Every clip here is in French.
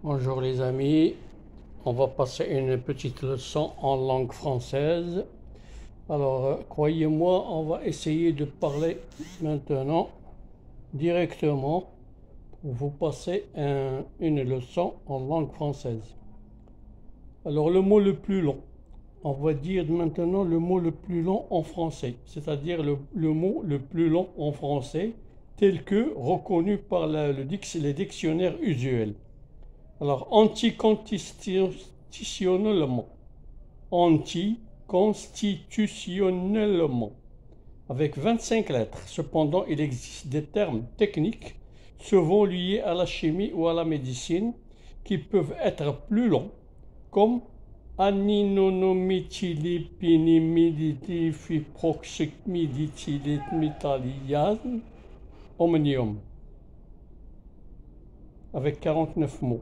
Bonjour les amis, on va passer une petite leçon en langue française. Alors, croyez-moi, on va essayer de parler maintenant directement pour vous passer une leçon en langue française. Alors, le mot le plus long, on va dire maintenant le mot le plus long en français, c'est-à-dire le mot le plus long en français tel que reconnu par les dictionnaires usuels. Alors, anticonstitutionnellement. Anticonstitutionnellement. Avec 25 lettres. Cependant, il existe des termes techniques, souvent liés à la chimie ou à la médecine, qui peuvent être plus longs, comme aninonomethylipinimiditifiproximidithylétmétaliase omnium, avec 49 mots.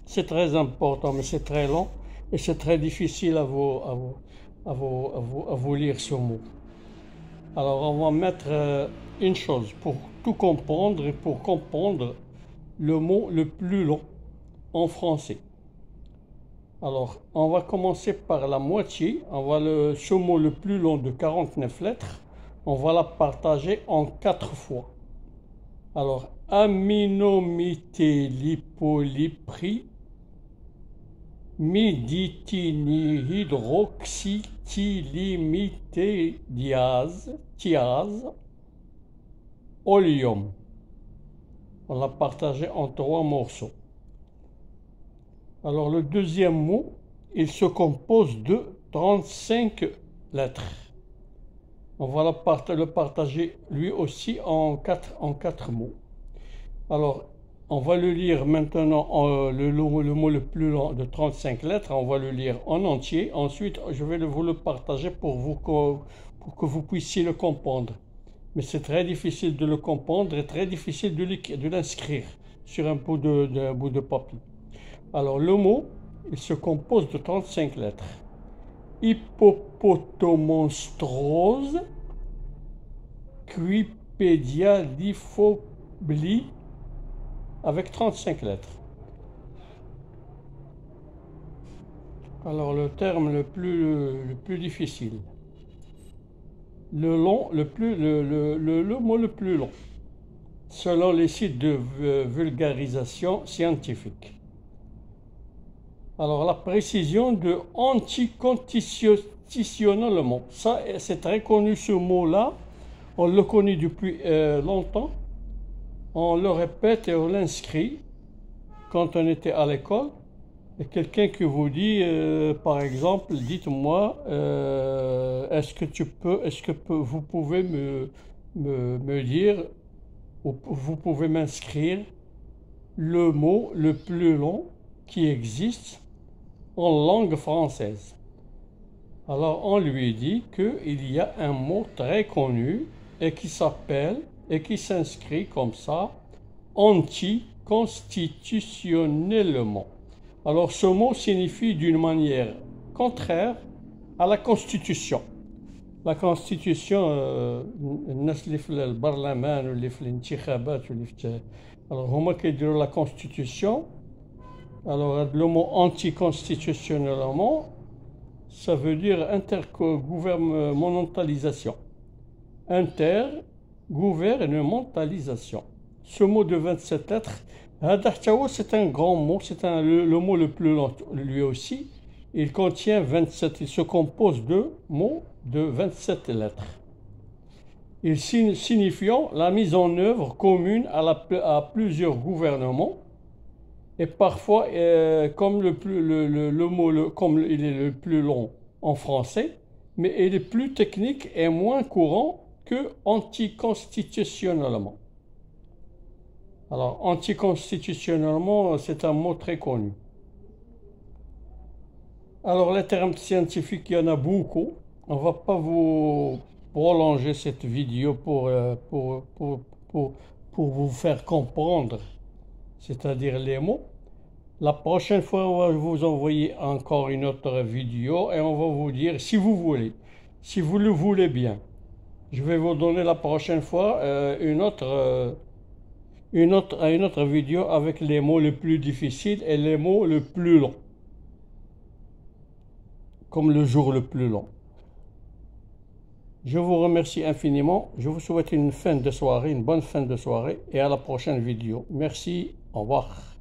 C'est très important, mais c'est très long et c'est très difficile à vous lire ce mot. Alors, on va mettre une chose pour tout comprendre et pour comprendre le mot le plus long en français. Alors, on va commencer par la moitié. Ce mot le plus long de 49 lettres, on va la partager en 4 fois. Alors, aminométhylipolipri thiase, oleum. On l'a partagé en 3 morceaux. Alors le deuxième mot, il se compose de 35 lettres. On va le partager lui aussi en 4 mots. Alors, on va le lire maintenant, le mot le plus long de 35 lettres, on va le lire en entier. Ensuite, je vais vous le partager pour que vous puissiez le comprendre. Mais c'est très difficile de le comprendre et très difficile de l'inscrire sur un bout de papier. Alors, le mot, il se compose de 35 lettres. Hippopotomonstrose, quipédialifoblie, avec 35 lettres. Alors le terme le plus difficile. Le mot le plus long, selon les sites de vulgarisation scientifique. Alors la précision de anticonstitutionnellement. Ça, c'est très connu ce mot-là. On le connaît depuis longtemps. On le répète et on l'inscrit quand on était à l'école. Et quelqu'un qui vous dit, par exemple, dites-moi, est-ce que vous pouvez me dire, ou vous pouvez m'inscrire le mot le plus long qui existe en langue française. Alors on lui dit qu'il y a un mot très connu et qui s'appelle et qui s'inscrit comme ça, anticonstitutionnellement. Alors ce mot signifie d'une manière contraire à la Constitution. La Constitution, alors la Constitution, alors le mot anticonstitutionnellement, ça veut dire intergouvernementalisation. Intergouvernementalisation. Ce mot de 27 lettres, c'est un grand mot, c'est le mot le plus long lui aussi. Il contient 27, il se compose de mots de 27 lettres. Il signifiant la mise en œuvre commune à plusieurs gouvernements. Et parfois, comme comme il est le plus long en français, mais il est plus technique et moins courant que anticonstitutionnellement. Alors, anticonstitutionnellement, c'est un mot très connu. Alors, les termes scientifiques, il y en a beaucoup. On ne va pas vous prolonger cette vidéo pour vous faire comprendre, c'est-à-dire les mots. La prochaine fois, on va vous envoyer encore une autre vidéo et on va vous dire, si vous voulez, si vous le voulez bien, je vais vous donner la prochaine fois une à une autre vidéo avec les mots les plus difficiles et les mots les plus longs. Comme le jour le plus long. Je vous remercie infiniment. Je vous souhaite une bonne fin de soirée et à la prochaine vidéo. Merci. Au revoir.